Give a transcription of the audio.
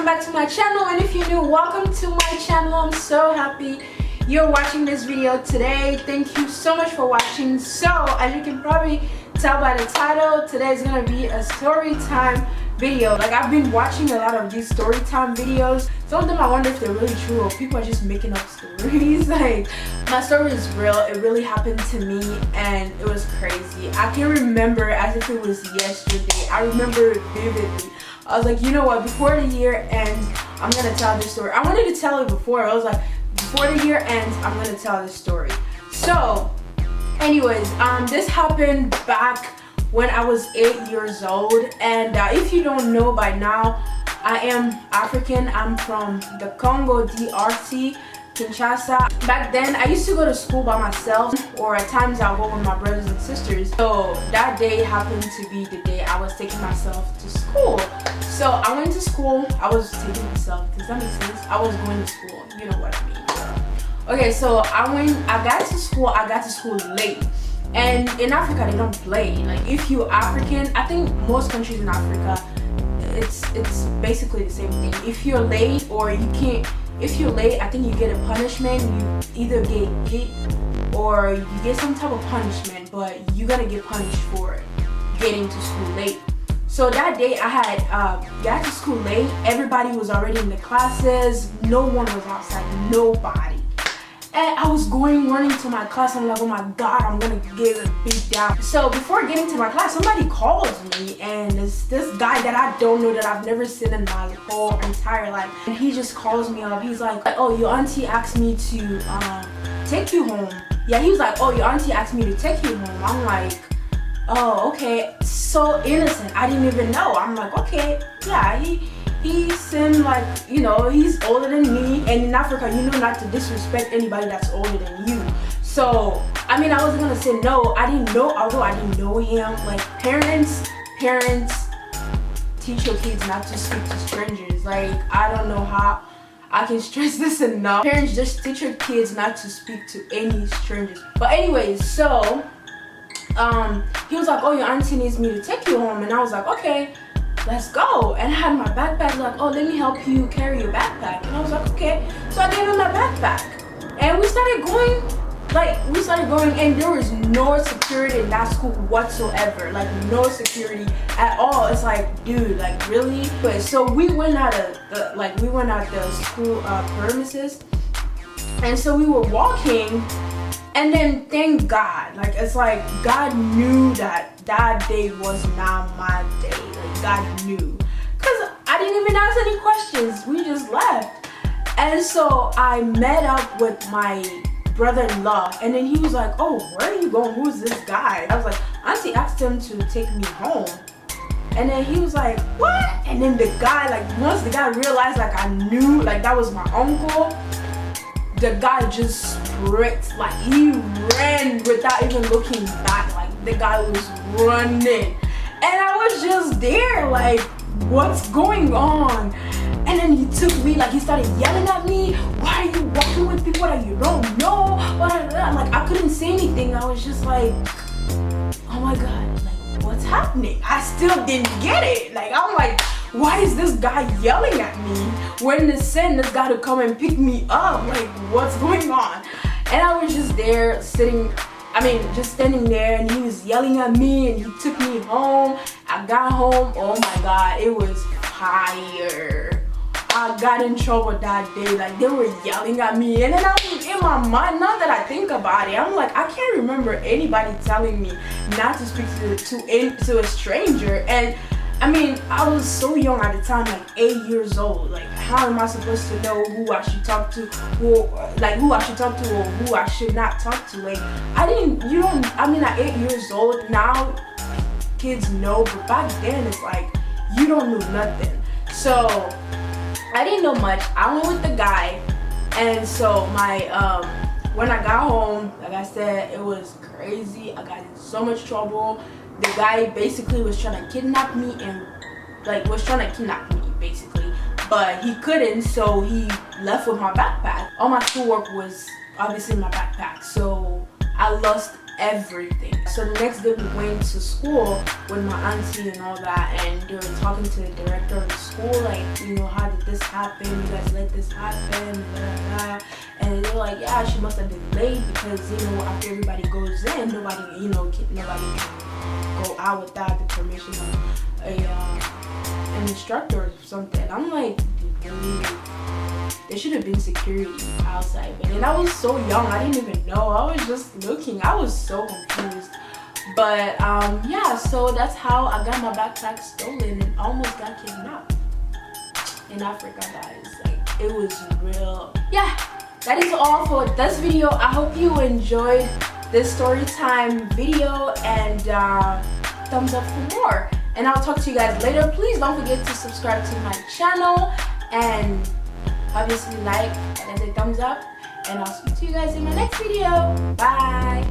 back to my channel, and if you're new, welcome to my channel. I'm so happy you're watching this video today. Thank you so much for watching. So as you can probably tell by the title, today is gonna be a story time video. Like, I've been watching a lot of these story time videos. Some of them I wonder if they're really true or people are just making up stories. Like, my story is real. It really happened to me and it was crazy. I can remember as if it was yesterday. I remember it vividly. I was like, you know what, before the year ends, I'm gonna tell this story. I wanted to tell it before. I was like, before the year ends, I'm gonna tell this story. So anyways, this happened back when I was 8 years old, and if you don't know by now, I am African. I'm from the Congo DRC, Kinshasa. Back then I used to go to school by myself, or at times I'll go with my brothers and sisters. So that day happened to be the day I was taking myself to school. So I went to school. I was taking myself, does that make sense? I was going to school, you know what I mean. Okay, so I got to school late. And in Africa they don't play. Like, if you're African, I think most countries in Africa, it's basically the same thing. If you're late or you can't, if you're late, I think you get a punishment. You either get hit or you get some type of punishment, but you're gonna get punished for getting to school late. So that day I had got to school late. Everybody was already in the classes. No one was outside, nobody. And I was running to my class. I'm like, oh my god, I'm gonna get a beat down. So before getting to my class, somebody calls me, and it's this guy that I don't know, that I've never seen in my whole entire life. And he just calls me up. He's like, oh, your auntie asked me to take you home. Yeah, he was like, oh, your auntie asked me to take you home. I'm like, oh, okay. So innocent. I didn't even know. I'm like, okay, yeah, he seemed like, you know, he's older than me, and in Africa you know not to disrespect anybody that's older than you. So I mean, I wasn't gonna say no. I didn't know, although I didn't know him. Like, parents teach your kids not to speak to strangers. Like, I don't know how I can stress this enough. Parents just teach your kids not to speak to any strangers. But anyways, so he was like, oh, your auntie needs me to take you home, and I was like, okay, let's go. And I had my backpack, like, oh, let me help you carry your backpack. And I was like, okay. So I gave him my backpack, and we started going, and there was no security in that school whatsoever. Like, no security at all. It's like, dude, like, really? But so we went out of the school premises, and so we were walking. And then, thank God, like, it's like God knew that that day was not my day. Like, God knew, because I didn't even ask any questions. We just left. And so I met up with my brother-in-law, and then he was like, oh, where are you going? Who's this guy? I was like, auntie asked him to take me home. And then he was like, what? And then the guy, like, once the guy realized, like, I knew, like, that was my uncle, the guy just sprinted, like, he ran without even looking back. Like, the guy was running, and I was just there like, what's going on? And then he took me, like, he started yelling at me, why are you walking with people that you don't know? Like, I couldn't say anything. I was just like, oh my god, like, what's happening? I still didn't get it. Like, I'm like, why is this guy yelling at me when they send this guy to come and pick me up? Like, what's going on? And I was just there just standing there, and he was yelling at me, and he took me home. I got home, oh my god, it was fire. I got in trouble that day. Like, they were yelling at me, and then I was in my mind, now that I think about it, I'm like, I can't remember anybody telling me not to speak to a stranger. And I mean, I was so young at the time, like 8 years old. Like, how am I supposed to know who I should talk to, who I should talk to, or who I should not talk to? Like, at 8 years old, now kids know, but back then it's like, you don't know nothing. So I didn't know much. I went with the guy, and so when I got home, like I said, it was crazy. I got in so much trouble. The guy basically was trying to kidnap me, basically, but he couldn't, so he left with my backpack. All my schoolwork was obviously in my backpack, so I lost everything. So the next day we went to school with my auntie and all that, and they were talking to the director of the school, like, you know, how did this happen? You guys let this happen? And they were like, yeah, she must have been late because, you know, after everybody goes in, nobody can go out without the permission of an instructor or something. I'm like, really? There should have been security outside, but then I was so young, I didn't even know. I was just looking. I was so confused. But yeah, so that's how I got my backpack stolen and almost got kidnapped in Africa, guys. Like, it was real. Yeah, that is all for this video. I hope you enjoyed this story time video, and thumbs up for more. And I'll talk to you guys later. Please don't forget to subscribe to my channel, and obviously like and a thumbs up, and I'll speak to you guys in my next video. Bye.